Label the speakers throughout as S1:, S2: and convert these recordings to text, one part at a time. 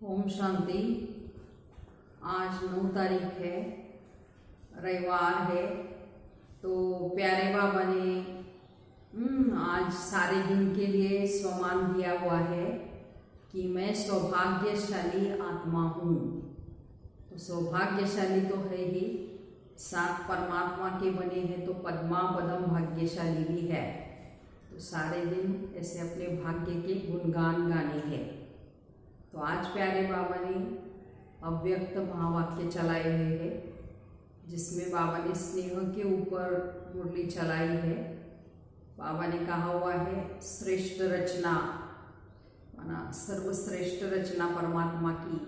S1: ओम शांति। आज 9 तारीख है, रविवार है। तो प्यारे बाबा ने आज सारे दिन के लिए स्वमान दिया हुआ है कि मैं सौभाग्यशाली आत्मा हूँ। तो सौभाग्यशाली तो है ही, साथ परमात्मा के बने हैं तो पद्मा पदम भाग्यशाली भी है। तो सारे दिन ऐसे अपने भाग्य के गुणगान गाने हैं। तो आज प्यारे बाबा ने अव्यक्त महावाक्य चलाए हुए हैं, जिसमें बाबा ने स्नेह के ऊपर मुरली चलाई है। बाबा ने कहा हुआ है श्रेष्ठ रचना, माना सर्वश्रेष्ठ रचना परमात्मा की,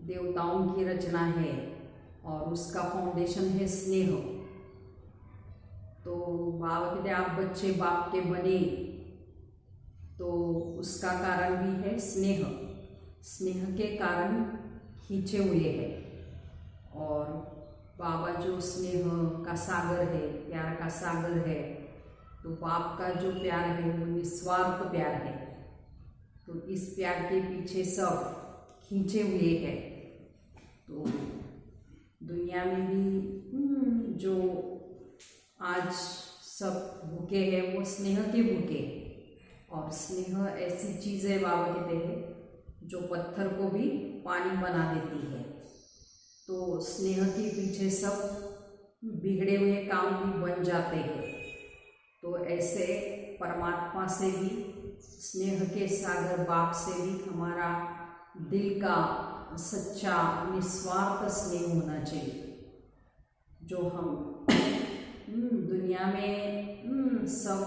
S1: देवताओं की रचना है और उसका फाउंडेशन है स्नेह। तो बाबा कहते आप बच्चे बाप के बने, तो उसका कारण भी है स्नेह। स्नेह के कारण खींचे हुए हैं। और बाबा जो स्नेह का सागर है, प्यार का सागर है, तो बाप का जो प्यार है वो निस्वार्थ प्यार है। तो इस प्यार के पीछे सब खींचे हुए हैं। तो दुनिया में भी जो आज सब भूखे हैं वो स्नेह के भूखे। और स्नेह ऐसी चीज़ है, बाबा कहते हैं, जो पत्थर को भी पानी बना देती है। तो स्नेह के पीछे सब बिगड़े हुए काम भी बन जाते हैं। तो ऐसे परमात्मा से भी, स्नेह के सागर बाप से भी हमारा दिल का सच्चा निस्वार्थ स्नेह होना चाहिए। जो हम दुनिया में सब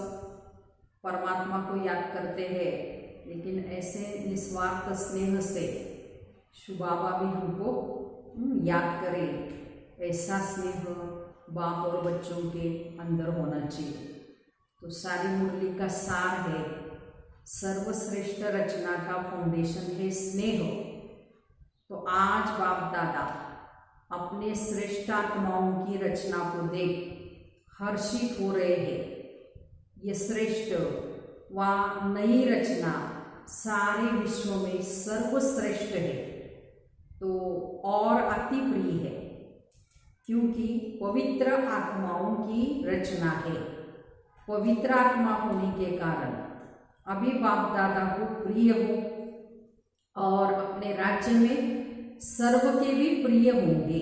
S1: परमात्मा को याद करते हैं, लेकिन ऐसे निस्वार्थ स्नेह से शिव बाबा भी हमको याद करें। ऐसा स्नेह बाप और बच्चों के अंदर होना चाहिए। तो सारी मुरली का सार है, सर्वश्रेष्ठ रचना का फाउंडेशन है स्नेह। तो आज बाप दादा अपने श्रेष्ठ आत्माओं की रचना को देख हर्षित हो रहे हैं। ये श्रेष्ठ व नई रचना सारे विश्व में सर्वश्रेष्ठ है, तो और अति प्रिय है, क्योंकि पवित्र आत्माओं की रचना है। पवित्र आत्मा होने के कारण अभी बाप दादा को प्रिय हो और अपने राज्य में सर्व के भी प्रिय होंगे।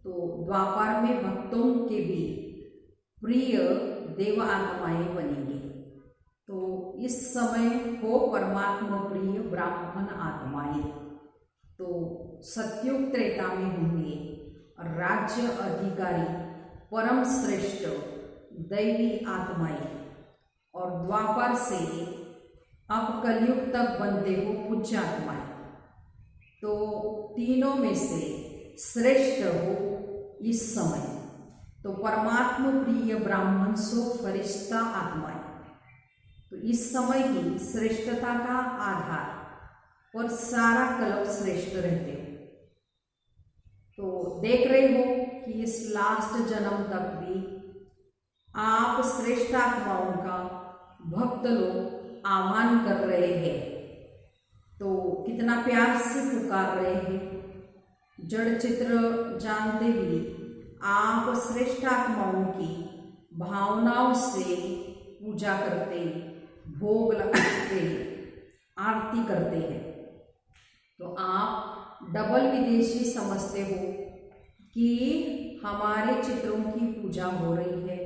S1: तो द्वापर में भक्तों के भी प्रिय देव आत्माएं बनेंगे। तो इस समय हो परमात्मा प्रिय ब्राह्मण आत्माएं, तो सत्युग त्रेता में होंगे राज्य अधिकारी परम श्रेष्ठ दैवी आत्माएं। और द्वापर से अब कलयुग तक बनते हो पूज्य आत्माएं। तो तीनों में से श्रेष्ठ हो इस समय तो परमात्मा प्रिय ब्राह्मण सो फरिश्ता आत्माएं। तो इस समय की श्रेष्ठता का आधार और सारा कल्प श्रेष्ठ रहते हो। तो देख रहे हो कि इस लास्ट जन्म तक भी आप श्रेष्ठ आत्माओं का भक्त लोग आह्वान कर रहे हैं। तो कितना प्यार से पुकार रहे हैं। जड़ चित्र जानते भी आप श्रेष्ठ आत्माओं की भावनाओं से पूजा करते, भोग लगाते, आरती करते हैं। तो आप डबल विदेशी समझते हो कि हमारे चित्रों की पूजा हो रही है।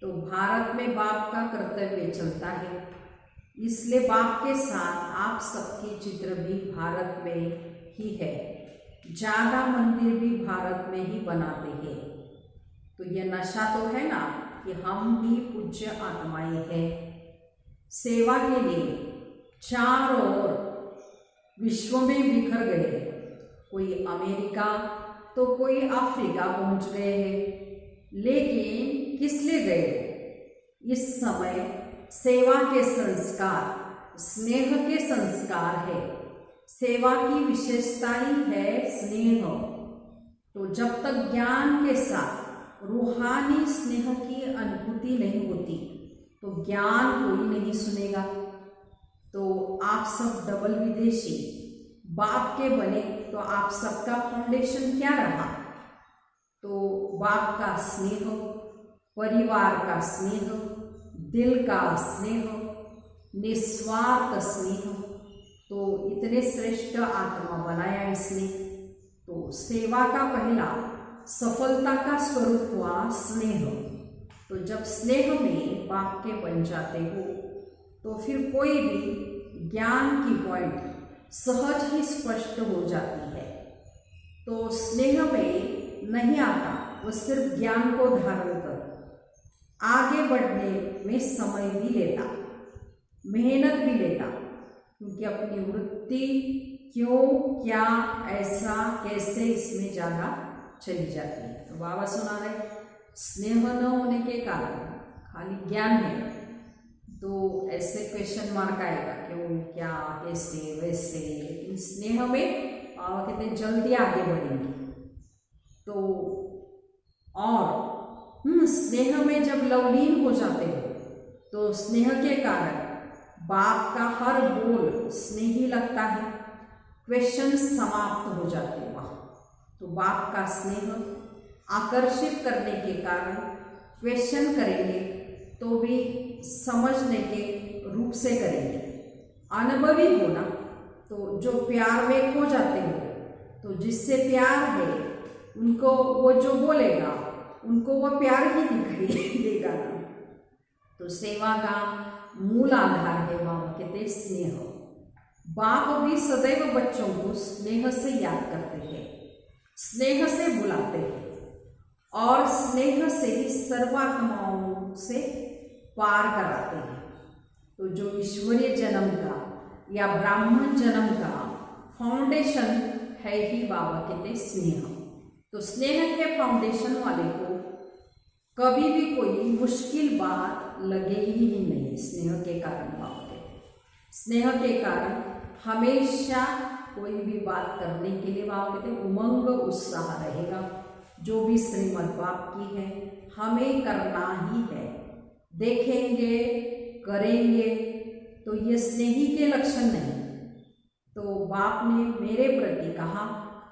S1: तो भारत में बाप का कर्तव्य चलता है, इसलिए बाप के साथ आप सबके चित्र भी भारत में ही है। ज़्यादा मंदिर भी भारत में ही बनाते हैं। तो ये नशा तो है ना कि हम भी पूज्य आत्माएं हैं। सेवा के लिए चारों ओर विश्व में बिखर गए। कोई अमेरिका तो कोई अफ्रीका पहुंच गए हैं, लेकिन किस लिए गए? इस समय सेवा के संस्कार, स्नेह के संस्कार है। सेवा की विशेषता ही है स्नेह। तो जब तक ज्ञान के साथ रूहानी स्नेह की अनुभूति नहीं होती तो ज्ञान कोई नहीं सुनेगा। तो आप सब डबल विदेशी बाप के बने तो आप सबका फाउंडेशन क्या रहा? तो बाप का स्नेह, परिवार का स्नेह, दिल का स्नेह, निस्वार्थ स्नेह। तो इतने श्रेष्ठ आत्मा बनाया इसने। तो सेवा का पहला सफलता का स्वरूप हुआ स्नेह। तो जब स्नेह में बाप के बन जाते हो तो फिर कोई भी ज्ञान की पॉइंट सहज ही स्पष्ट हो जाती है। तो स्नेह में नहीं आता, वो सिर्फ ज्ञान को धारण कर आगे बढ़ने में समय भी लेता, मेहनत भी लेता, क्योंकि अपनी वृत्ति क्यों, क्या, ऐसा, कैसे इसमें ज़्यादा चली जाती है। तो बाबा सुना रहे स्नेह न होने के कारण खाली ज्ञान है तो ऐसे क्वेश्चन मार्क आएगा, क्यों, क्या, कैसे, वैसे। लेकिन स्नेह में बाबा कहते हैं जल्दी आगे बढ़ेंगे। तो और स्नेह में जब लवलीन हो जाते हो तो स्नेह के कारण बाप का हर बोल स्नेही लगता है, क्वेश्चन समाप्त हो जाते हैं वहाँ। तो बाप का स्नेह आकर्षित करने के कारण क्वेश्चन करेंगे तो भी समझने के रूप से करेंगे। अनुभवी होना, तो जो प्यार में खो जाते हो तो जिससे प्यार है उनको वो जो बोलेगा उनको वो प्यार ही दिखाई देगा ना। तो सेवा का मूल आधार है बाबा कहते स्नेह। बाप भी सदैव बच्चों को स्नेह से याद करते हैं, स्नेह से बुलाते हैं और स्नेह से ही सर्वात्माओं से पार कराते हैं। तो जो ईश्वरीय जन्म का या ब्राह्मण जन्म का फाउंडेशन है ही बाबा कहते स्नेह। तो स्नेह के फाउंडेशन वाले को कभी भी कोई मुश्किल बात लगेगी ही नहीं। स्नेह के कारण बाबा कहते स्नेह के कारण हमेशा कोई भी बात करने के लिए बाबा कहते उमंग उत्साह रहेगा। जो भी श्रीमद् बाप की है हमें करना ही है, देखेंगे, करेंगे। तो ये स्नेही के लक्षण नहीं। तो बाप ने मेरे प्रति कहा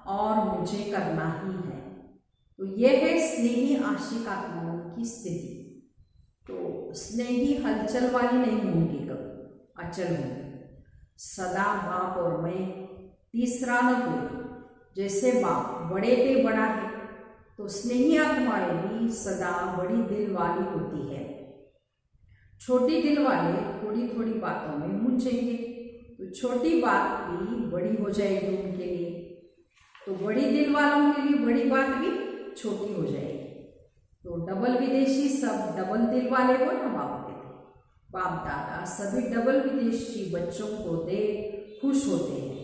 S1: और मुझे करना ही है। तो यह है स्नेही आशिक आत्माओं की स्थिति। तो स्नेही हलचल वाली नहीं होंगी, कभी अचल होंगी। सदा बाप और मैं, तीसरा न कोई। जैसे बाप बड़े थे बड़ा है, तो स्नेही आत्माएं भी सदा बड़ी दिल वाली होती है। छोटी दिल वाले थोड़ी थोड़ी बातों में मुंझेंगे तो छोटी बात भी बड़ी हो जाएगी उनके लिए। तो बड़ी दिल वालों के लिए बड़ी बात भी छोटी हो जाएगी। तो डबल विदेशी सब डबल दिल वाले हो ना बाप कहते। बाप दादा सभी डबल विदेशी बच्चों को देख खुश होते हैं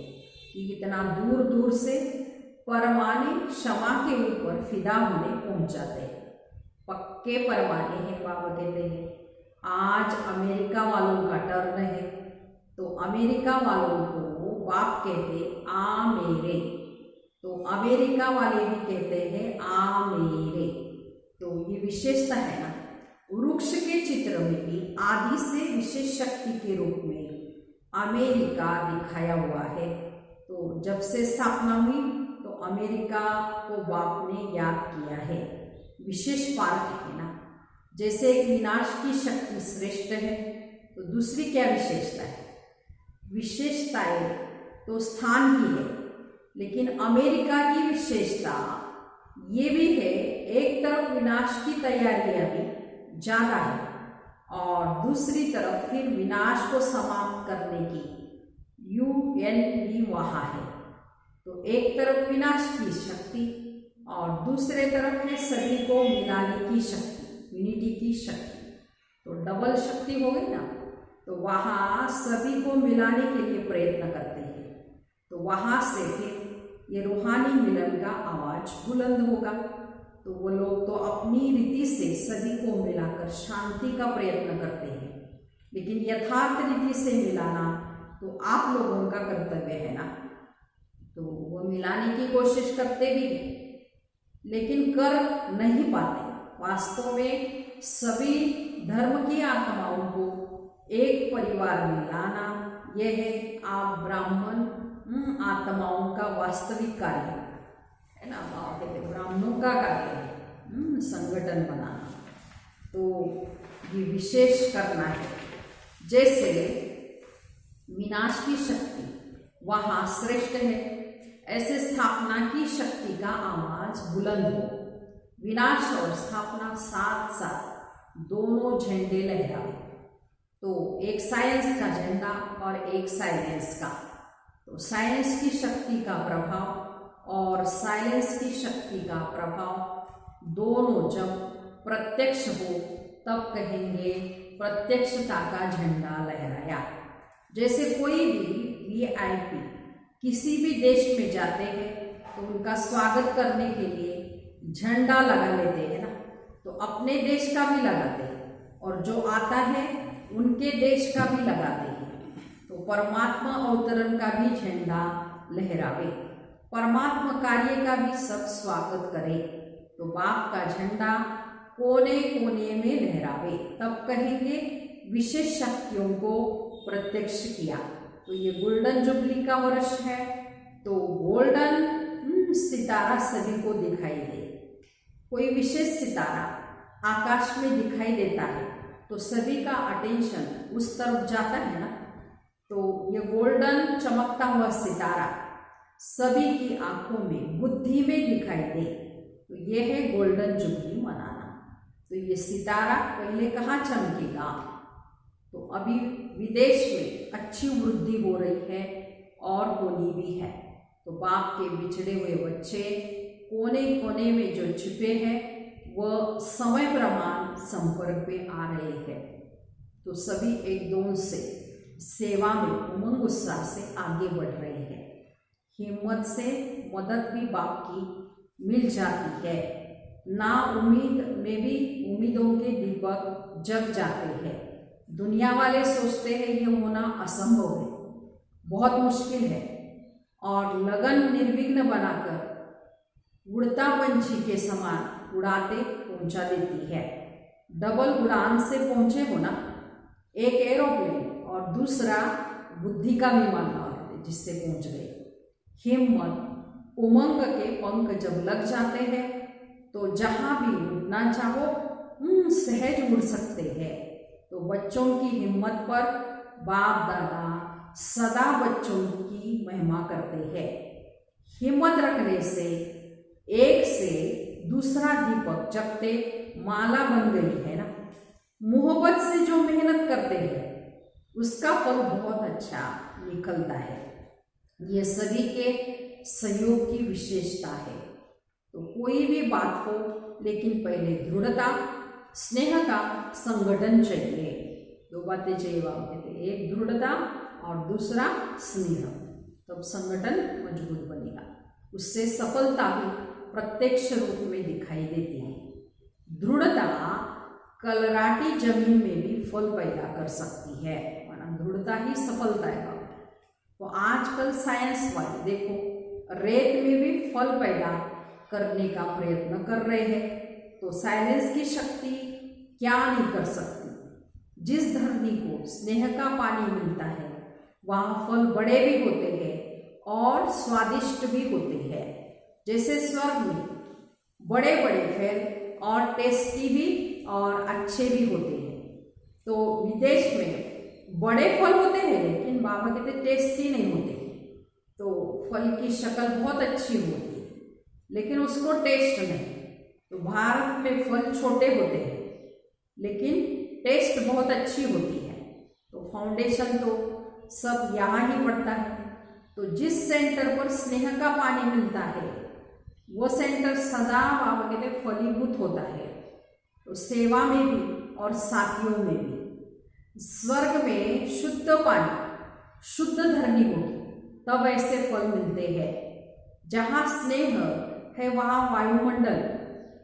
S1: कि इतना दूर दूर से परमाने क्षमा के ऊपर फिदा होने पहुंच जाते हैं। पक्के परमाने हैं बाबा कहते हैं। आज अमेरिका वालों का टर्न है, तो अमेरिका वालों को बाप कहते आ मेरे। तो अमेरिका वाले भी कहते हैं आ मेरे। तो ये विशेषता है ना। वृक्ष के चित्र में भी आदि से विशेष शक्ति के रूप में अमेरिका दिखाया हुआ है। तो जब से स्थापना हुई तो अमेरिका को बाप ने याद किया है। विशेष पार्ट है ना। जैसे एक विनाश की शक्ति श्रेष्ठ है, तो दूसरी क्या विशेषता है? विशेषताएं तो स्थान की है, लेकिन अमेरिका की विशेषता ये भी है, एक तरफ विनाश की तैयारियां भी ज़्यादा है और दूसरी तरफ फिर विनाश को समाप्त करने की UN भी वहाँ है। तो एक तरफ विनाश की शक्ति और दूसरे तरफ है सभी को मिलाने की शक्ति, यूनिटी की शक्ति। तो डबल शक्ति हो गई ना। तो वहाँ सभी को मिलाने के लिए प्रयत्न करते हैं। तो वहाँ से फिर ये रूहानी मिलन का आवाज बुलंद होगा। तो वो लोग तो अपनी रीति से सभी को मिलाकर शांति का प्रयत्न करते हैं, लेकिन यथार्थ रीति से मिलाना तो आप लोगों का कर्तव्य है ना। तो वो मिलाने की कोशिश करते भी हैं, लेकिन कर नहीं पाते। वास्तव में सभी धर्म की आत्माओं को एक परिवार में लाना, यह है आप ब्राह्मण आत्माओं का वास्तविक कार्य है ना, बाबा कहते ब्राह्मणों का कार्य है संगठन बनाना। तो ये विशेष करना है, जैसे विनाश की शक्ति वहाँ श्रेष्ठ है, ऐसे स्थापना की शक्ति का आवाज बुलंद हो। विनाश और स्थापना साथ साथ दोनों झंडे लहराए। तो एक साइंस का झंडा और एक साइलेंस का। तो साइंस की शक्ति का प्रभाव और साइलेंस की शक्ति का प्रभाव दोनों जब प्रत्यक्ष हो तब कहेंगे प्रत्यक्षता का झंडा लहराया। जैसे कोई भी वीआईपी किसी भी देश में जाते हैं तो उनका स्वागत करने के लिए झंडा लगा लेते हैं ना, तो अपने देश का भी लगाते हैं और जो आता है उनके देश का भी लगाते हैं। तो परमात्मा अवतरण का भी झंडा लहरावे, परमात्मा कार्य का भी सब स्वागत करे। तो बाप का झंडा कोने कोने में लहरावे, तब कहेंगे विशेष शक्तियों को प्रत्यक्ष किया। तो ये गोल्डन जुबली का वर्ष है, तो गोल्डन सितारा सभी को दिखाई दे। कोई विशेष सितारा आकाश में दिखाई देता है तो सभी का अटेंशन उस तरफ जाता है ना। तो ये गोल्डन चमकता हुआ सितारा सभी की आंखों में, बुद्धि में दिखाई दे, तो ये है गोल्डन जुबली मनाना। तो ये सितारा पहले कहाँ चमकेगा? तो अभी विदेश में अच्छी वृद्धि हो रही है और होनी भी है। तो बाप के बिछड़े हुए बच्चे कोने कोने में जो छिपे हैं वह समय प्रमाण संपर्क पे आ रहे हैं। तो सभी एक दूसरे से सेवा में उमंग उत्साह से आगे बढ़ रहे हैं। हिम्मत से मदद भी बाप की मिल जाती है। ना उम्मीद में भी उम्मीदों के दीपक जग जाते हैं। दुनिया वाले सोचते हैं ये होना असंभव है, बहुत मुश्किल है, और लगन निर्विघ्न बनाकर उड़ता पंछी के समान उड़ाते पहुंचा देती है। डबल उड़ान से पहुंचे हो ना, एक एरोप्लेन और दूसरा बुद्धि का विमान मारते जिससे पहुंच गए। हिम्मत उमंग के पंख जब लग जाते हैं तो जहां भी उड़ना चाहो सहज उड़ सकते हैं। तो बच्चों की हिम्मत पर बाप दादा सदा बच्चों की महिमा करते हैं। हिम्मत रखने से एक से दूसरा दीपक जगते माला बन गई है ना। मोहब्बत से जो मेहनत करते हैं उसका फल बहुत अच्छा निकलता है। ये सभी के सहयोग की विशेषता है। तो कोई भी बात हो, लेकिन पहले दृढ़ता स्नेह का संगठन चाहिए। दो बातें चाहिए बाबा कहते, एक दृढ़ता और दूसरा स्नेह, तब संगठन मजबूत बनेगा। उससे सफलता भी प्रत्यक्ष रूप में दिखाई देती है। दृढ़ता कलराटी जमीन में भी फल पैदा कर सकती है, माना दृढ़ता ही सफलता है बाबा। तो आजकल साइंस वाले देखो रेत में भी फल पैदा करने का प्रयत्न कर रहे हैं। तो साइलेंस की शक्ति क्या नहीं कर सकती। जिस धरती को स्नेह का पानी मिलता है वहाँ फल बड़े भी होते हैं और स्वादिष्ट भी होते हैं। जैसे स्वर्ग में बड़े बड़े फल और टेस्टी भी और अच्छे भी होते हैं। तो विदेश में बड़े फल होते हैं लेकिन बाबा कहते टेस्टी नहीं होते। तो फल की शक्ल बहुत अच्छी होती है लेकिन उसको टेस्ट नहीं। तो भारत में फल छोटे होते हैं लेकिन टेस्ट बहुत अच्छी होती है। तो फाउंडेशन तो सब यहाँ ही पड़ता है। तो जिस सेंटर पर स्नेह का पानी मिलता है वो सेंटर सदा बाबा कहते फलीभूत होता है। तो सेवा में भी और साथियों में भी। स्वर्ग में शुद्ध पानी शुद्ध धरनी होगी तब ऐसे फल मिलते हैं। जहाँ स्नेह है वहाँ वायुमंडल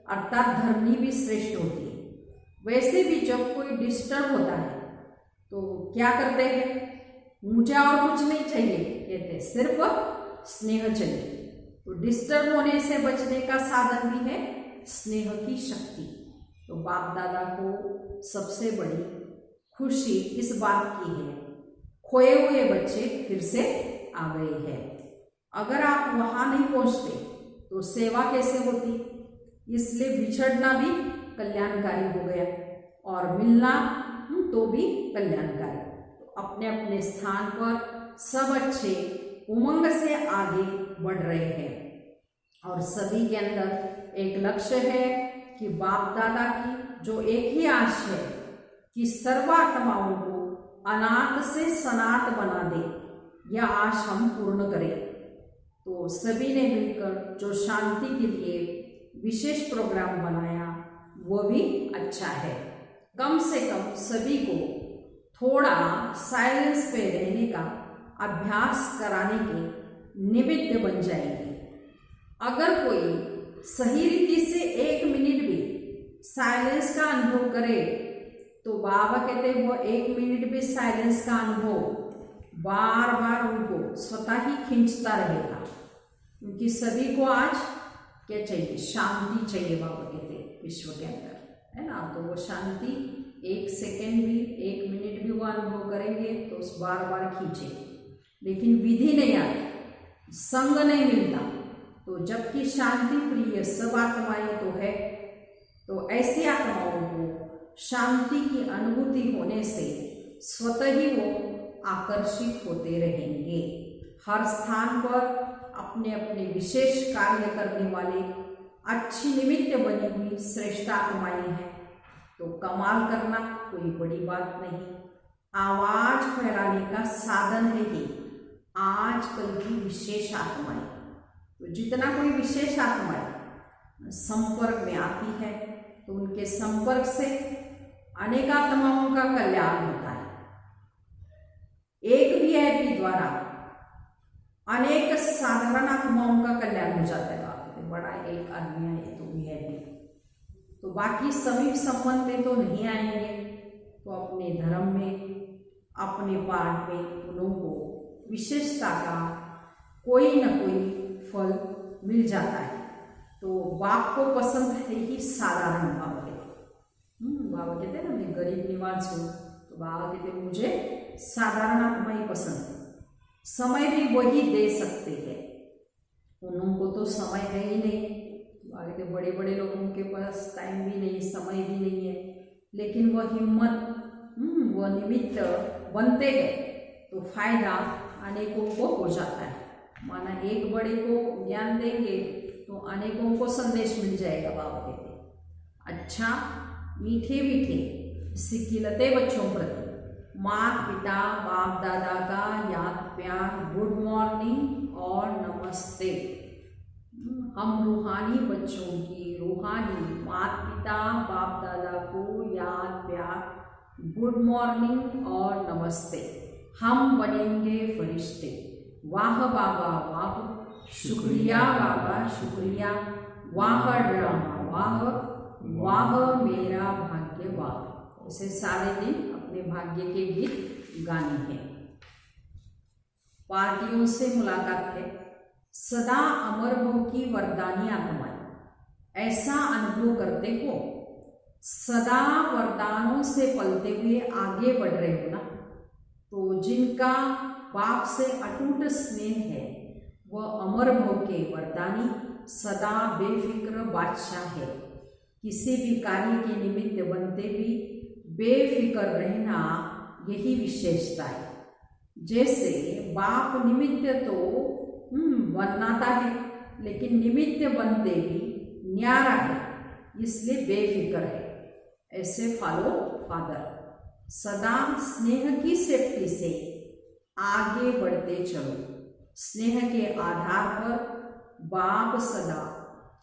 S1: अर्थात धरनी भी श्रेष्ठ होती है। वैसे भी जब कोई डिस्टर्ब होता है तो क्या करते हैं, मुझे और कुछ नहीं चाहिए कहते, सिर्फ स्नेह चाहिए। तो डिस्टर्ब होने से बचने का साधन भी है स्नेह की शक्ति। तो बाप दादा को सबसे बड़ी खुशी इस बात की है खोए हुए बच्चे फिर से आ गए हैं। अगर आप वहां नहीं पहुंचते तो सेवा कैसे होती। इसलिए बिछड़ना भी कल्याणकारी हो गया और मिलना तो भी कल्याणकारी। तो अपने अपने स्थान पर सब अच्छे उमंग से आगे बढ़ रहे हैं और सभी के अंदर एक लक्ष्य है कि बाप दादा की जो एक ही आश है कि सर्वात्माओं को अनाथ से सनात बना दे, यह आश हम पूर्ण करें। तो सभी ने मिलकर जो शांति के लिए विशेष प्रोग्राम बनाया वो भी अच्छा है। कम से कम सभी को थोड़ा साइलेंस पे रहने का अभ्यास कराने के निमित्त बन जाएगी। अगर कोई सही रीति से 1 मिनट भी साइलेंस का अनुभव करे तो बाबा कहते हैं वो 1 मिनट भी साइलेंस का अनुभव बार बार उनको स्वतः ही खींचता रहेगा, क्योंकि सभी को आज क्या चाहिए, शांति चाहिए। बाबा कहते हैं विश्व के अंदर, है ना। तो वो शांति 1 सेकेंड भी 1 मिनट भी वो अनुभव करेंगे तो उस बार बार खींचे, लेकिन विधि नहीं आती, संग नहीं मिलता। तो जबकि शांति प्रिय सब आत्माएं तो है, तो ऐसी आत्माओं को शांति की अनुभूति होने से स्वतः ही वो आकर्षित होते रहेंगे। हर स्थान पर अपने अपने विशेष कार्य करने वाले अच्छी निमित्त बनी हुई श्रेष्ठ आत्माएं हैं। तो कमाल करना कोई बड़ी बात नहीं, आवाज फैलाने का साधन है ही आजकल की विशेष आत्माएं। तो जितना कोई विशेष आत्माएं संपर्क में आती है तो उनके संपर्क से अनेक आत्माओं का कल्याण होता है। एक वीआईपी द्वारा अनेक साधारण आत्माओं का कल्याण हो जाता है। बड़ा एक आदमी आए तो वीआईपी, तो बाकी सभी संबंध में तो नहीं आएंगे, तो अपने धर्म में अपने पाठ में उन को विशेषता का कोई न कोई फल मिल जाता है। तो बाप को पसंद है ही साधारण। बाबा कहते हैं ना, मैं गरीब निवास हूँ, तो बाबा कहते हैं मुझे साधारण आत्मा ही पसंद है। समय भी वही दे सकते हैं, उनको तो समय है ही नहीं। बाबा कहते बड़े बड़े लोगों के पास टाइम भी नहीं, समय भी नहीं है, लेकिन वह हिम्मत वह निमित्त बनते हैं तो फायदा अनेकों को हो जाता है। माना एक बड़े को ज्ञान देंगे तो अनेकों को संदेश मिल जाएगा। बाबा कहते अच्छा मीठे मीठे सिकिलते बच्चों प्रति माता पिता बाप दादा का याद प्यार, गुड मॉर्निंग और नमस्ते। हम रूहानी बच्चों की रूहानी माता पिता बाप दादा को याद प्यार, गुड मॉर्निंग और नमस्ते। हम बनेंगे फरिश्ते। वाह बाबा वाह, शुक्रिया बाबा शुक्रिया, वाह ड्रामा वाह, वाह मेरा भाग्य वाह। ऐसे सारे दिन अपने भाग्य के गीत गाने हैं। पार्टियों से मुलाकात है। सदा अमर हो की वरदानी आत्माएं ऐसा अनुभव करते हो, सदा वरदानों से पलते हुए आगे बढ़ रहे हो ना। तो जिनका बाप से अटूट स्नेह है वह अमर भव के वरदानी सदा बेफिक्र बादशाह है। किसी भी कार्य के निमित्त बनते भी बेफिक्र रहना यही विशेषता है। जैसे बाप निमित्त तो बनाता है, लेकिन निमित्त बनते भी न्यारा है, इसलिए बेफिक्र है। ऐसे फॉलो फादर सदा स्नेह की सेफ्टी से आगे बढ़ते चलो। स्नेह के आधार पर बाप सदा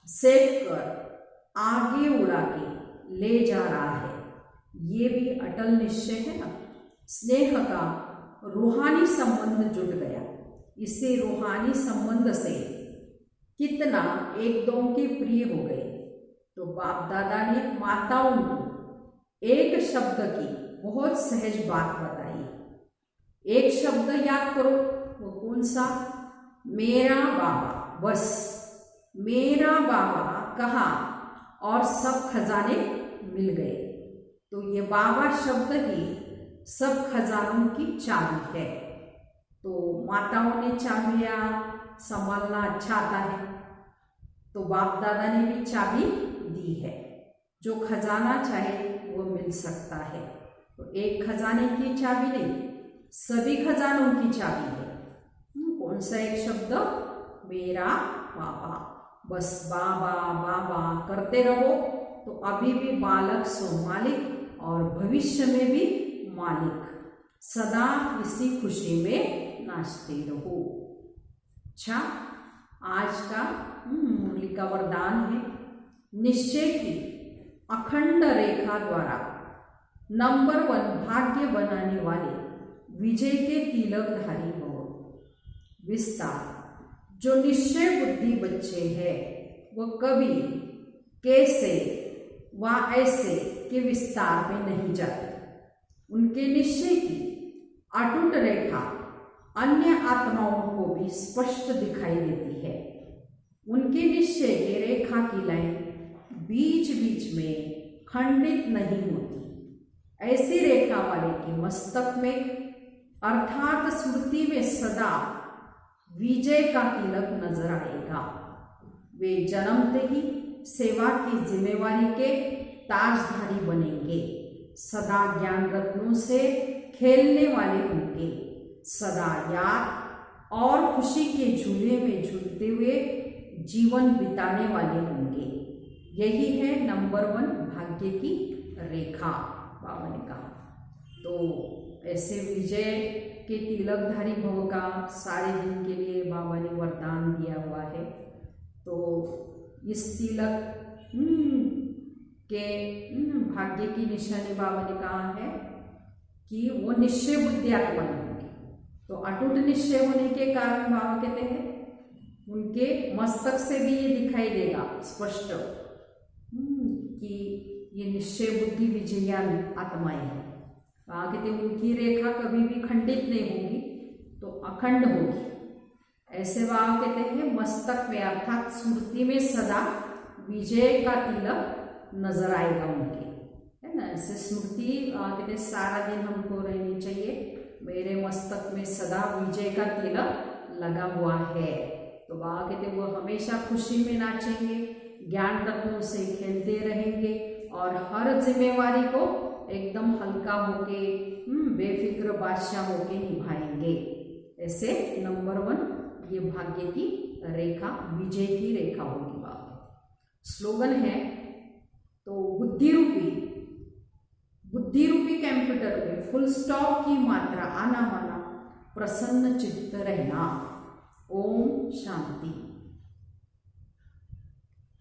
S1: सेफ कर आगे उड़ा के ले जा रहा है। ये भी अटल निश्चय है ना। स्नेह का रूहानी संबंध जुड़ गया। इससे रूहानी संबंध से कितना एक दो के प्रिय हो गए। तो बाप दादा ने माताओं को एक शब्द की बहुत सहज बात बताई। एक शब्द याद करो, वो कौन सा? मेरा बाबा। बस मेरा बाबा कहा और सब खजाने मिल गए। तो ये बाबा शब्द ही सब खजानों की चाबी है। तो माताओं ने चाबियाँ संभालना अच्छा आता है, तो बाप दादा ने भी चाबी दी है। जो खजाना चाहे वो मिल सकता है। तो एक खजाने की चाबी नहीं, सभी खजानों की चाबी है। कौन सा एक शब्द? मेरा बाबा। बस बाबा बाबा करते रहो तो अभी भी बालक सो मालिक और भविष्य में भी मालिक। सदा इसी खुशी में नाचते रहो। अच्छा, आज का मुरली का वरदान है, निश्चय की अखंड रेखा द्वारा नंबर 1 भाग्य बनाने वाले विजय के तिलकधारी भव। विस्तार, जो निश्चय बुद्धि बच्चे हैं वह कभी कैसे व ऐसे के विस्तार में नहीं जाते। उनके निश्चय की अटूट रेखा अन्य आत्माओं को भी स्पष्ट दिखाई देती है। उनके निश्चय की रेखा की लाइन बीच बीच में खंडित नहीं होती। ऐसी रेखा वाले के मस्तक में अर्थात स्मृति में सदा विजय का तिलक नजर आएगा। वे जन्मते ही सेवा की जिम्मेवारी के ताजधारी बनेंगे। सदा ज्ञान रत्नों से खेलने वाले होंगे। सदा याद और खुशी के झूले में झूलते हुए जीवन बिताने वाले होंगे। यही है नंबर 1 भाग्य की रेखा, बाबा ने कहा। तो ऐसे विजय के तिलकधारी भव का सारे दिन के लिए बाबा ने वरदान दिया हुआ है। तो इस तिलक के भाग्य की निशानी बाबा ने कहा है कि वो निश्चय बुद्धि आत्मा होंगे। तो अटूट निश्चय होने के कारण बाबा कहते हैं उनके मस्तक से भी ये दिखाई देगा स्पष्ट कि ये निश्चय बुद्धि विजयान आत्माएं हैं। बाबा कहते हैं उनकी रेखा कभी भी खंडित नहीं होगी, तो अखंड होगी। ऐसे बाबा कहते हैं मस्तक में अर्थात स्मृति में सदा विजय का तिलक नजर आएगा उनके, है ना। ऐसे स्मृति कहते हैं सारा दिन हमको रहनी चाहिए। मेरे मस्तक में सदा विजय का तिलक लगा हुआ है। तो बाबा कहते हैं वो हमेशा खुशी में नाचेंगे, ज्ञान रत्नों से खेलते रहेंगे और हर जिम्मेवारी को एकदम हल्का होके बेफिक्र बादशाह होके निभाएंगे। ऐसे नंबर 1 ये भाग्य की रेखा विजय की रेखा होगी। बाबा स्लोगन है तो बुद्धि रूपी कंप्यूटर में फुल स्टॉप की मात्रा आना माना, प्रसन्न चित्त रहना। ओम शांति।